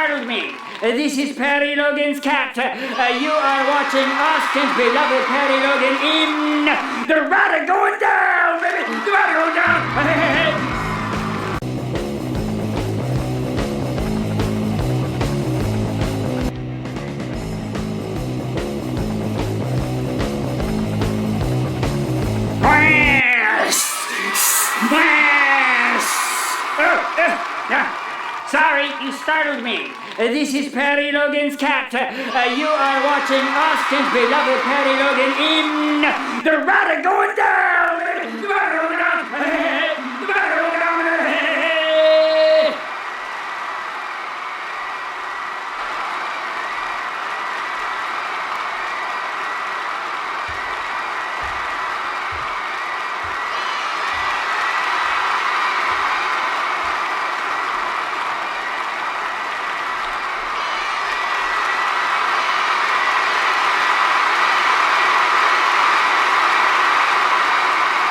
startled me. This is Perry Logan's cat. You are watching Austin's beloved Perry Logan in The Rider Going Down, baby! The Rider Going Down! Sorry, you startled me. This is Perry Logan's cat. You are watching Austin's beloved Perry Logan in The Rider Going Down! The Rider Going Down! The Rider Going Down!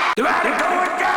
The Rider Going Down!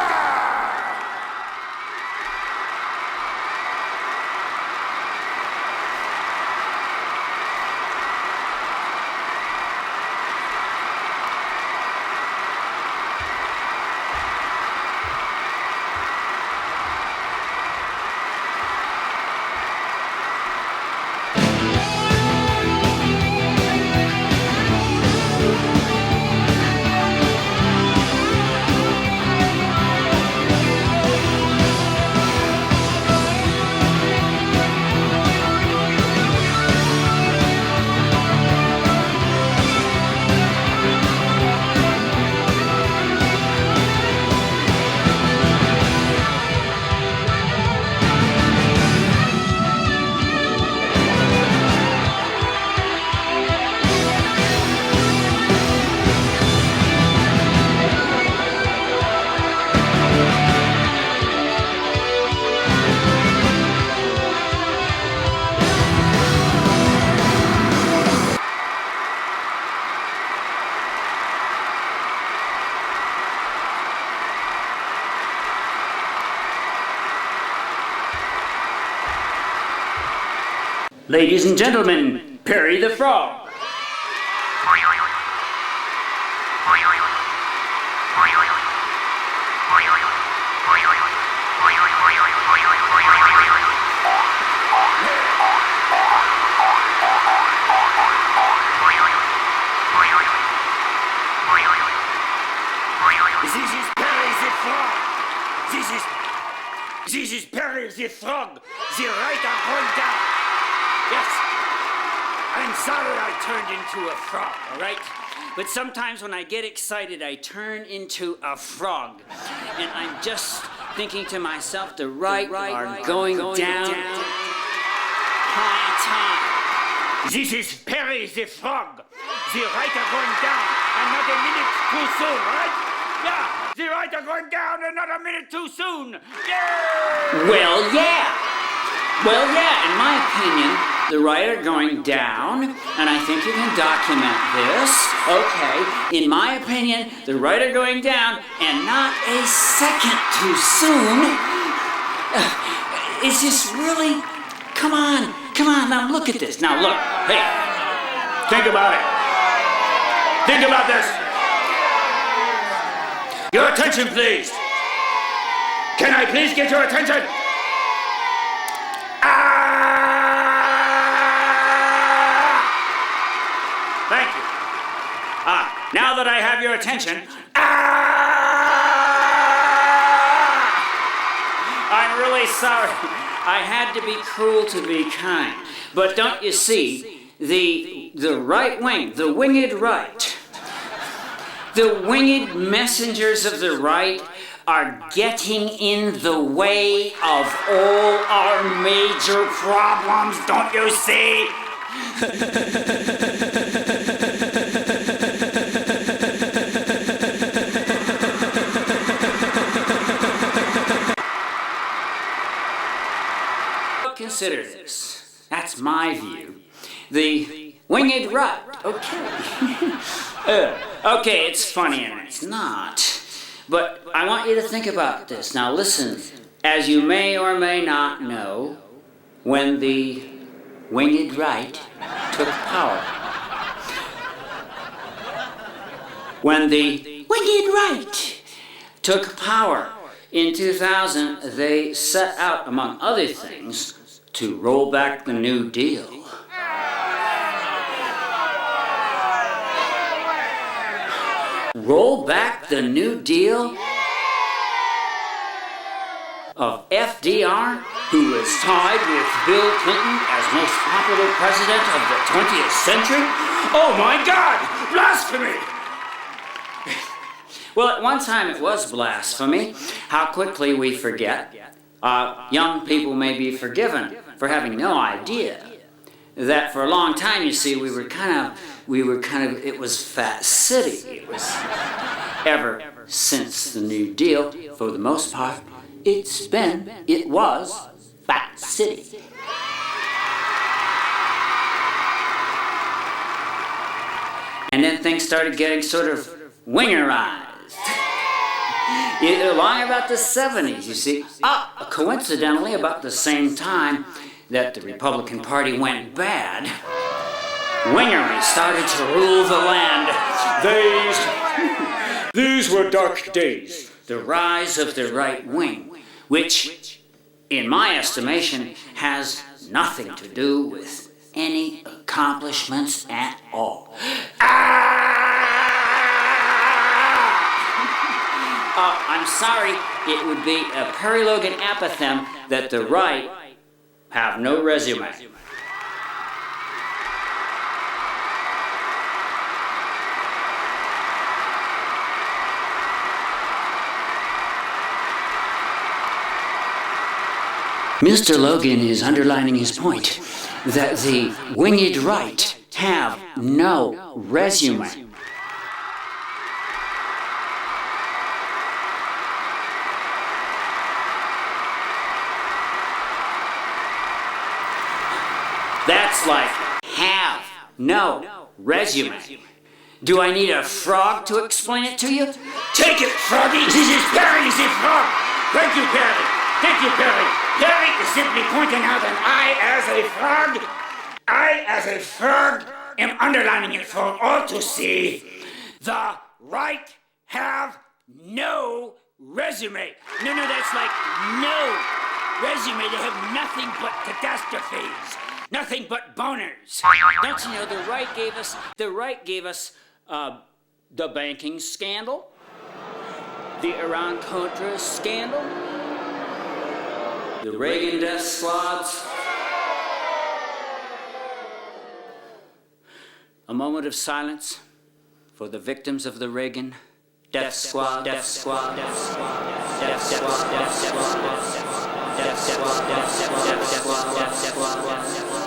Ladies and gentlemen, Perry the Frog. This is Perry the Frog. The Rider Going Down. Yes. I'm sorry I turned into a frog, all right? But sometimes when I get excited, I turn into a frog. And I'm just thinking to myself, the right are going down. High time. This is Perry the Frog. The Rider Going Down. And not a minute too soon, right? Yeah. The Rider Going Down and not a minute too soon. Yeah. Well, yeah, in my opinion, the Rider Going Down, and I think you can document this, okay, in my opinion, the Rider Going Down, and not a second too soon, it's just really, come on, now look at this, now look, hey, Think about it. Think about this. Your attention, please. Can I please get your attention? Thank you. Now that I have your attention, I'm really sorry. I had to be cruel to be kind. But don't you see, the right wing, the winged right, the winged messengers of the right are getting in the way of all our major problems, don't you see? Consider this. That's my view. The winged right. Okay. Okay, it's funny and it's not. But I want you to think about this. Now listen, as you may or may not know, when the winged right took power. When the winged right took power in 2000, they set out, among other things, to roll back the New Deal. Roll back the New Deal of FDR, who was tied with Bill Clinton as most popular president of the 20th century? Oh my God! Blasphemy! Well, at one time it was blasphemy. How quickly we forget. Young people may be forgiven for having no idea that for a long time, you see, it was Fat City. It was ever since the New Deal, for the most part, it was Fat City. And then things started getting sort of wingerized. Along about the 70s, you see. Coincidentally, about the same time that the Republican Party went bad, wingery started to rule the land. These were dark days. The rise of the right wing, which, in my estimation, has nothing to do with any accomplishments at all. I'm sorry, it would be a Perry Logan apothegm that the right have no resume. Mr. Logan is underlining his point that the winged right have no resume. That's like have no resume. Do I need a frog to explain it to you? Take it, Froggy! This is Perry, the frog! Thank you, Perry! Thank you, Perry! Perry is simply pointing out that I, as a frog, am underlining it for all to see. The right have no resume. No, that's like no resume. They have nothing but catastrophes. Nothing but boners. Don't you know the right gave us the banking scandal, the Iran-Contra scandal, the Reagan death squads. A moment of silence for the victims of the Reagan death squad, death squad, death squad, death squad, death squad, death squad, death squad, death squad, death squad, death squad.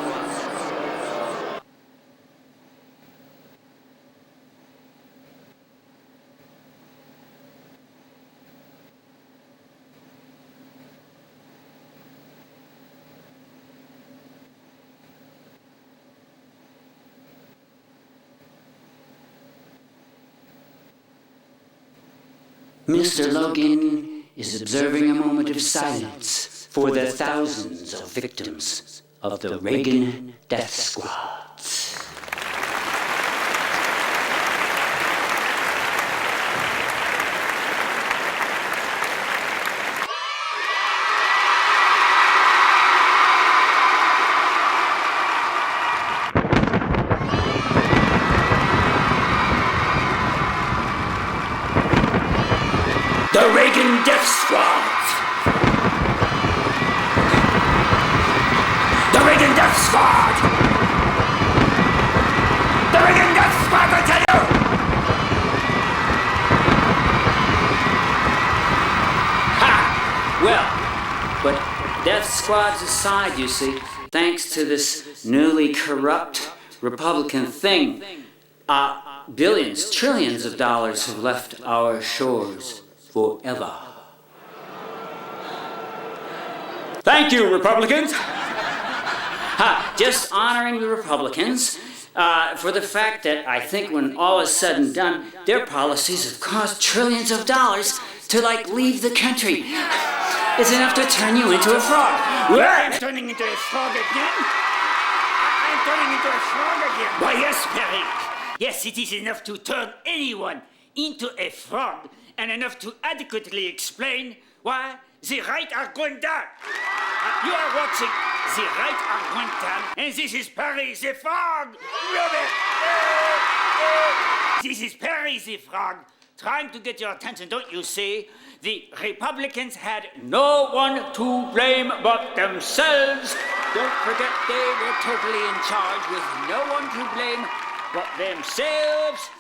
Mr. Logan is observing a moment of silence for the thousands of victims of the Reagan death squads. The Reagan death squad! The Reagan death squad! The Reagan death squad, I tell you! Ha! Well, but death squads aside, you see, thanks to this newly corrupt Republican thing, billions, trillions of dollars have left our shores forever. Thank you, Republicans. Just honoring the Republicans for the fact that I think when all is said and done, their policies have cost trillions of dollars to, leave the country. It's enough to turn you into a frog. I'm turning into a frog again? turning into a frog again. Why, yes, Perry. Yes, it is enough to turn anyone into a frog and enough to adequately explain why the right are going down. You are watching The Right Are Going Down, and this is Perry the Frog. Robert. This is Perry the Frog, trying to get your attention, don't you see? The Republicans had no one to blame but themselves. Don't forget they were totally in charge with no one to blame but themselves.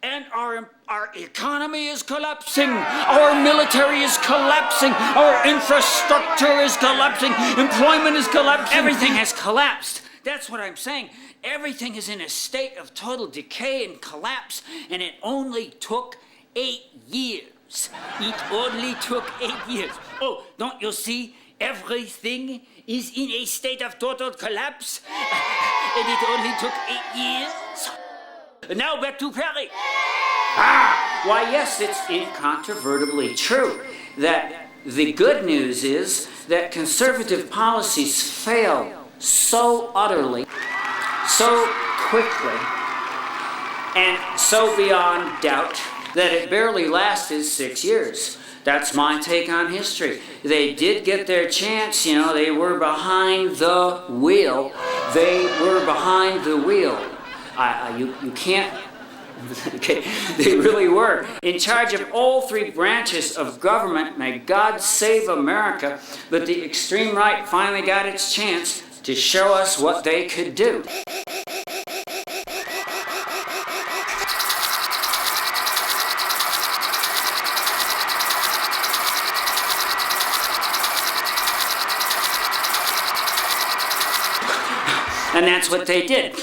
And our economy is collapsing. Our military is collapsing. Our infrastructure is collapsing. Employment is collapsing. Everything has collapsed. That's what I'm saying. Everything is in a state of total decay and collapse, and it only took 8 years. It only took 8 years. Oh, don't you see? Everything is in a state of total collapse, and it only took 8 years. Now back to Perry. Why, yes, it's incontrovertibly true that the good news is that conservative policies fail so utterly, so quickly, and so beyond doubt that it barely lasted 6 years. That's my take on history. They did get their chance, you know, they were behind the wheel. They were behind the wheel. You can't, okay, they really were. In charge of all three branches of government, may God save America, but the extreme right finally got its chance to show us what they could do. And that's what they did.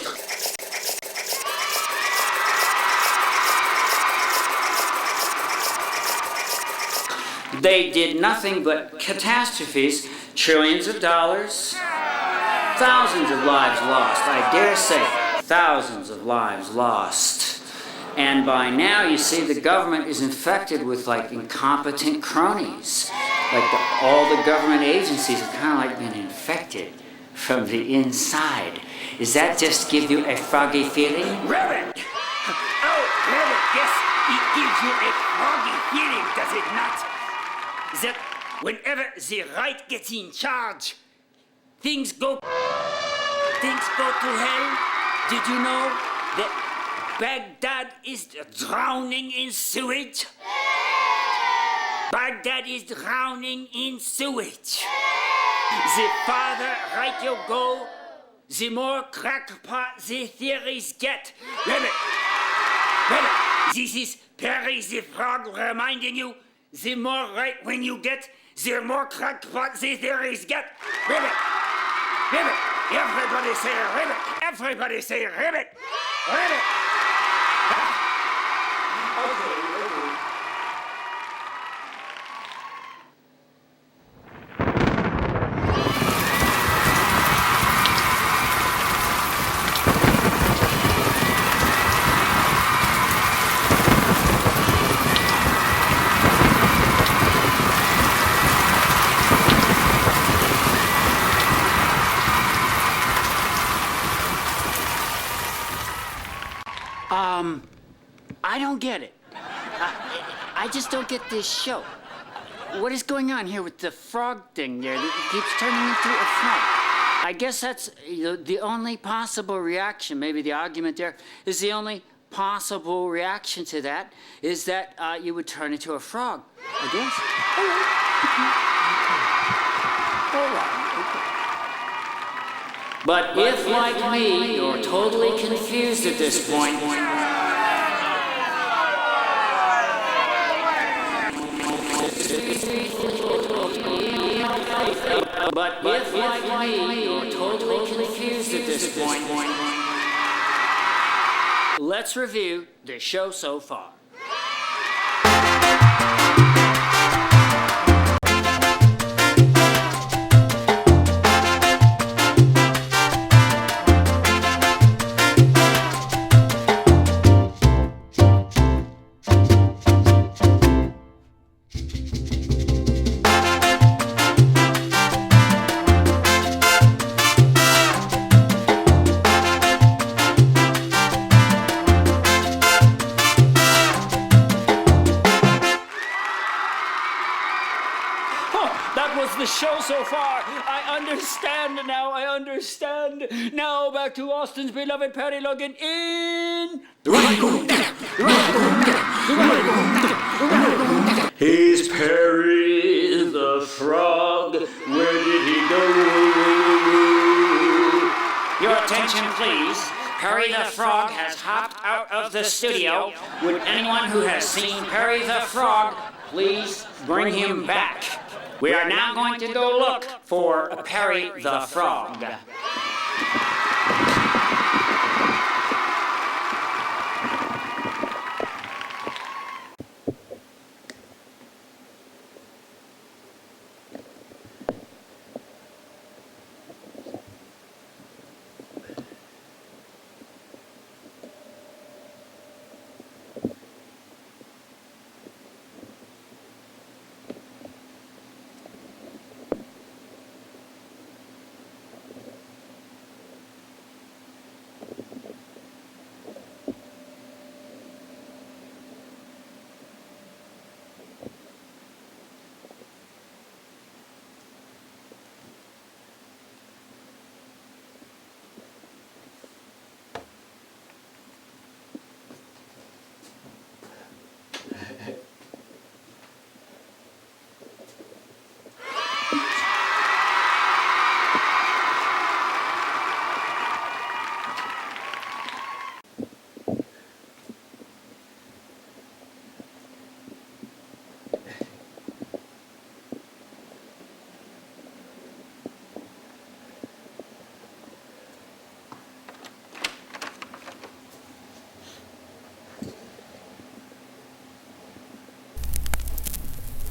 They did nothing but catastrophes, trillions of dollars, thousands of lives lost, I dare say, thousands of lives lost. And by now, you see, the government is infected with, like, incompetent cronies. Like, all the government agencies have kind of, like, been infected from the inside. Does that just give you a froggy feeling? Rabbit! Oh, Rabbit, yes, it gives you a froggy feeling, does it not? That whenever the right gets in charge, things go to hell. Did you know that Baghdad is drowning in sewage? Baghdad is drowning in sewage. The farther right you go, the more crackpot the theories get. Rabbit, this is Perry the Frog reminding you, the more right when you get, the more crackpot the theories get. Rabbit, everybody say rabbit, everybody say rabbit, rabbit. Okay. I don't get it. I just don't get this show. What is going on here with the frog thing there? It keeps turning into a frog. I guess that's the only possible reaction. Maybe the argument there is the only possible reaction to that is that you would turn into a frog. I guess. All right. But if, like me, you're totally confused at this point, let's review the show so far. show so far. I understand now. I understand. Now back to Austin's beloved Perry Logan in... Here's Perry the Frog. Where did he go? Your attention, please. Perry the Frog has hopped out of the studio. Would anyone who has seen Perry the Frog please bring him back? We are now going to go look for Perry the Frog.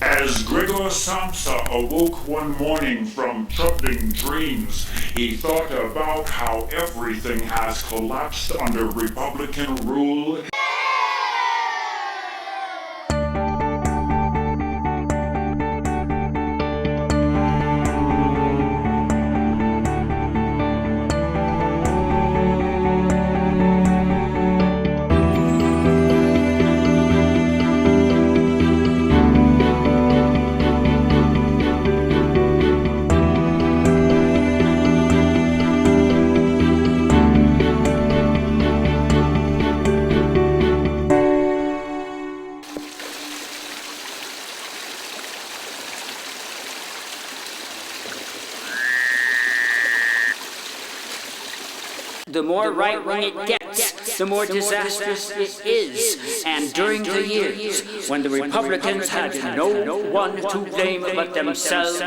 As Gregor Samsa awoke one morning from troubling dreams, he thought about how everything has collapsed under Republican rule. The more right-wing it gets, the more disastrous it is. And during the years when the Republicans had no one to blame but themselves,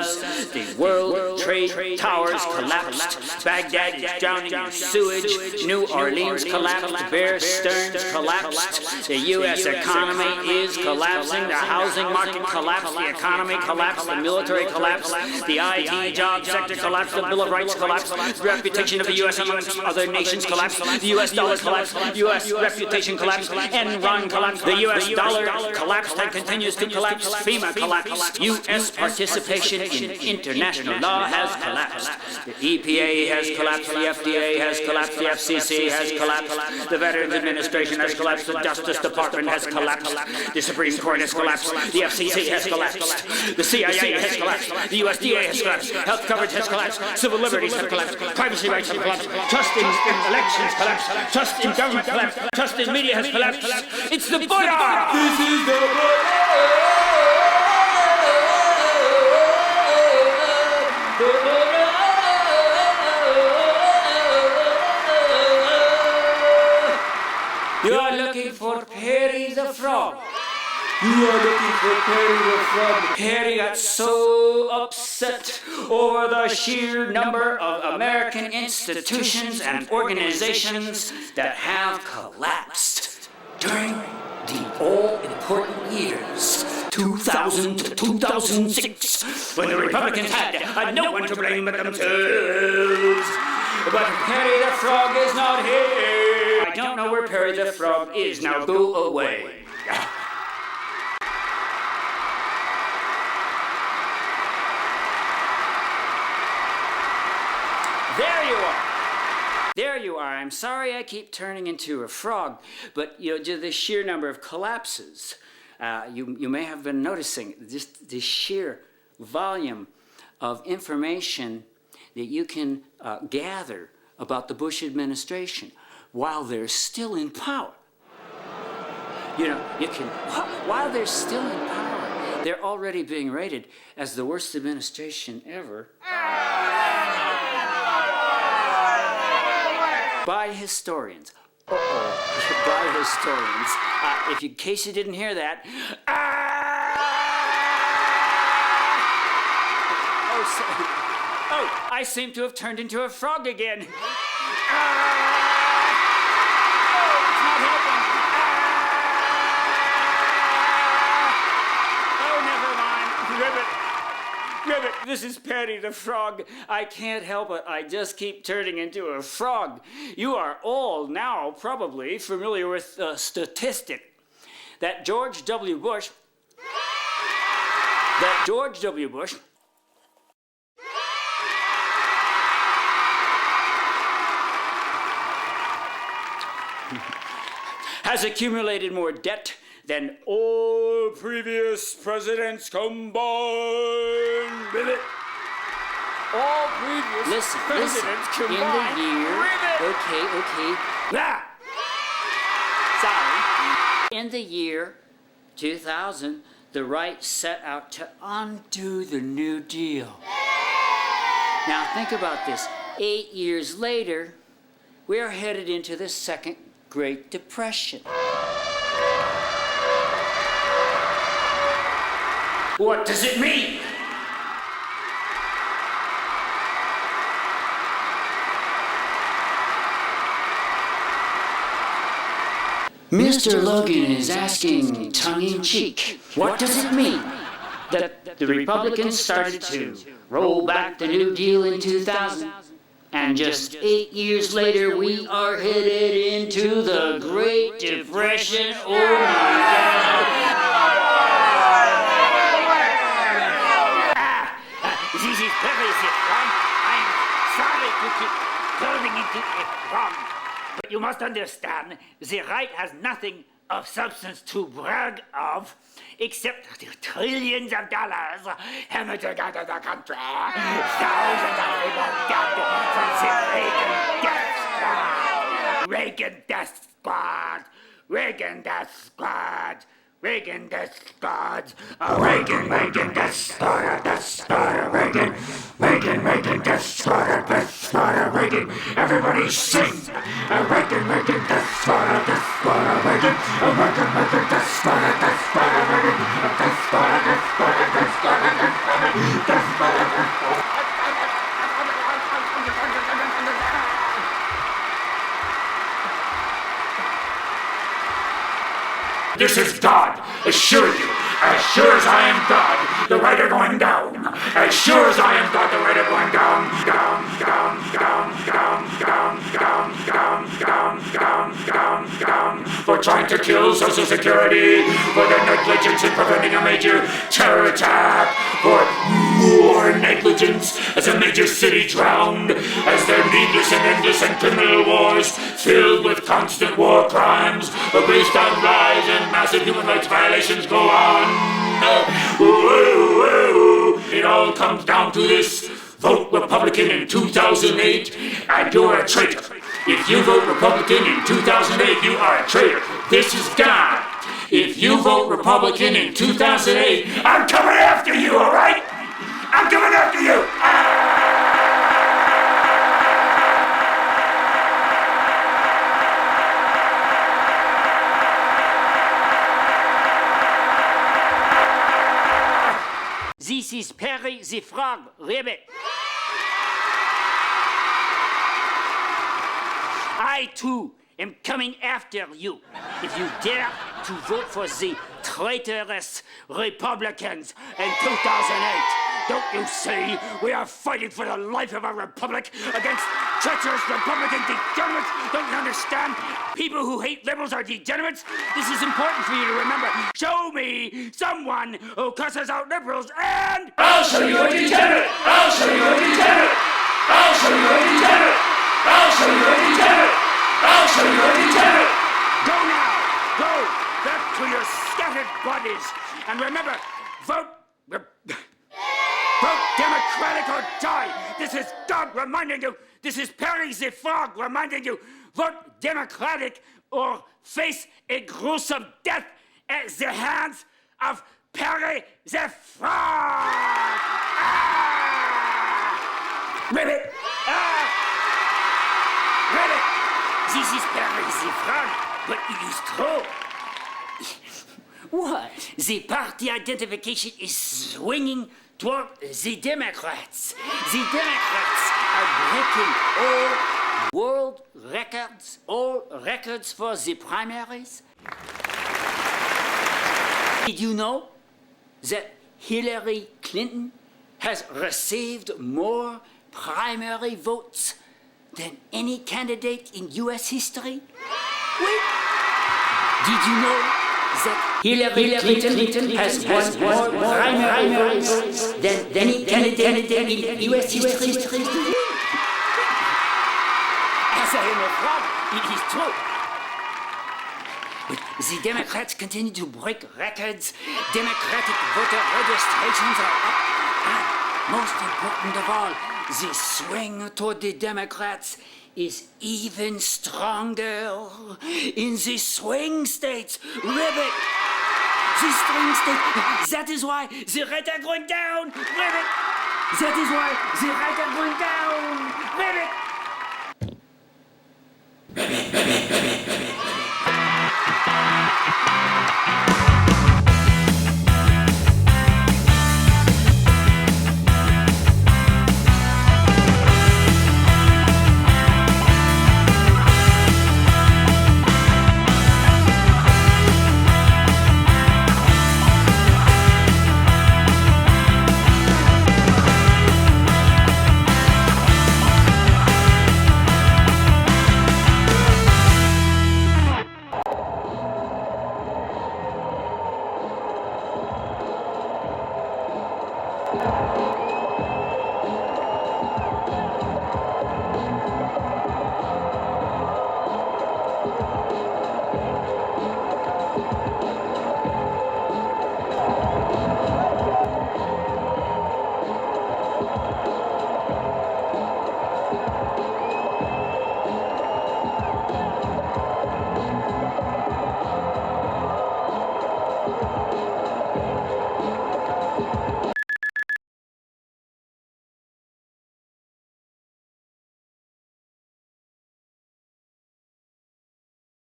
the World Trade Towers collapsed, Baghdad is drowning in sewage, New Orleans collapsed, Bear Stearns collapsed, the U.S. economy is collapsing, the housing market collapsed, the economy collapsed, the military collapsed, the IT job sector collapsed, the Bill of Rights collapsed, the reputation of the U.S. amongst other nations collapsed, the U.S. dollar collapsed, U.S. reputation collapsed, Enron collapsed, the U.S. dollar collapsed and continues to collapse, FEMA collapsed, U.S. participation in international law has collapsed, the EPA has collapsed, the FDA has collapsed, the FCC has collapsed, the Veterans Administration has collapsed, the Justice Department has collapsed, the Supreme Court has collapsed, the FCC has collapsed, the CIA has collapsed, the USDA has collapsed, health coverage has collapsed, civil liberties have collapsed, privacy rights have collapsed, trust in elections collapsed, trust in government collapsed, trust in media has collapsed. It's the Buddha! This is the You are looking for Perry the Frog. You are looking for Perry the Frog. Perry got so upset over the sheer number of American institutions and organizations that have collapsed during the all-important years, 2000 to 2006, when the Republicans had no one to blame but themselves. But Perry the Frog is not here. I don't know where Perry the Frog is. Now go away. There you are. There you are. I'm sorry I keep turning into a frog, but the sheer number of collapses, you may have been noticing just the sheer volume of information that you can gather about the Bush administration while they're still in power. You know, you can, while they're still in power, they're already being rated as the worst administration ever by historians. By historians. In case you didn't hear that, I seem to have turned into a frog again. It's not helping. Ribbit, this is Patty the Frog. I can't help it. I just keep turning into a frog. You are all now probably familiar with the statistic that George W. Bush has accumulated more debt than all previous presidents combined. Ribbit. All previous presidents combined. In the year. Ribbit. Okay. Sorry. In the year 2000, the right set out to undo the New Deal. Now think about this. 8 years later, we're headed into the Second Great Depression. What does it mean? Mr. Logan is asking tongue-in-cheek, what does it mean that the Republicans started to roll back the New Deal in 2000, and just 8 years later we are headed into the Great Depression? Oh my God! This is very wrong. I'm sorry to keep turning into a frog. But you must understand, the right has nothing of substance to brag of, except the trillions of dollars hemorrhaging out of the country. Thousands of people dead from the Reagan death squad. Reagan death squad. Reagan death squad. Reagan death squad. Death squad. Reagan death squad. Death squad. Reagan. Everybody sing. Reagan death squad. Death squad. Reagan death squad. Death squad. Reagan death squad. Death squad. Death squad. Death squad. This is God, assure you. As sure as I am God, the right are going down. As sure as I am God, the right are going down. Down. For trying to kill Social Security, for their negligence in preventing a major terror attack, for more negligence as a major city drowned, as their needless and endless and criminal wars filled with constant war crimes based on lies and massive human rights violations go on. It all comes down to this. Vote Republican in 2008 and you're a traitor. If you vote Republican in 2008, you are a traitor. This is God. If you vote Republican in 2008, I'm coming after you, all right? I'm coming after you. This is Perry the Frog, Ribbit. I, too, am coming after you. If you dare to vote for the traitorous Republicans in 2008. Don't you see? We are fighting for the life of our republic against treacherous Republican degenerates. Don't you understand? People who hate liberals are degenerates. This is important for you to remember. Show me someone who cusses out liberals and I'll show you a degenerate. I'll show you a degenerate. I'll show you a degenerate. I'll show you a degenerate. I'll show you a degenerate. Go now. Go back to your scattered bodies. And remember, vote Democratic. reminding you, this is Perry the Frog reminding you, vote Democratic or face a gruesome death at the hands of Perry the Frog! Ah! Ribbit! Ah! Ribbit! This is Perry the Frog, but it is true. What? The party identification is swinging toward the Democrats. The Democrats are breaking all world records, all records for the primaries. Did you know that Hillary Clinton has received more primary votes than any candidate in U.S. history? Wait. Did you know that Hillary Clinton has won more primary votes than any candidate in U.S. history? As I am a frog, it is true. But the Democrats continue to break records. Democratic voter registrations are up. And most important of all, the swing toward the Democrats is even stronger in the swing states. Ribbit! The swing states. That is why the right are going down. Ribbit! That is why the right are going down. Ribbit!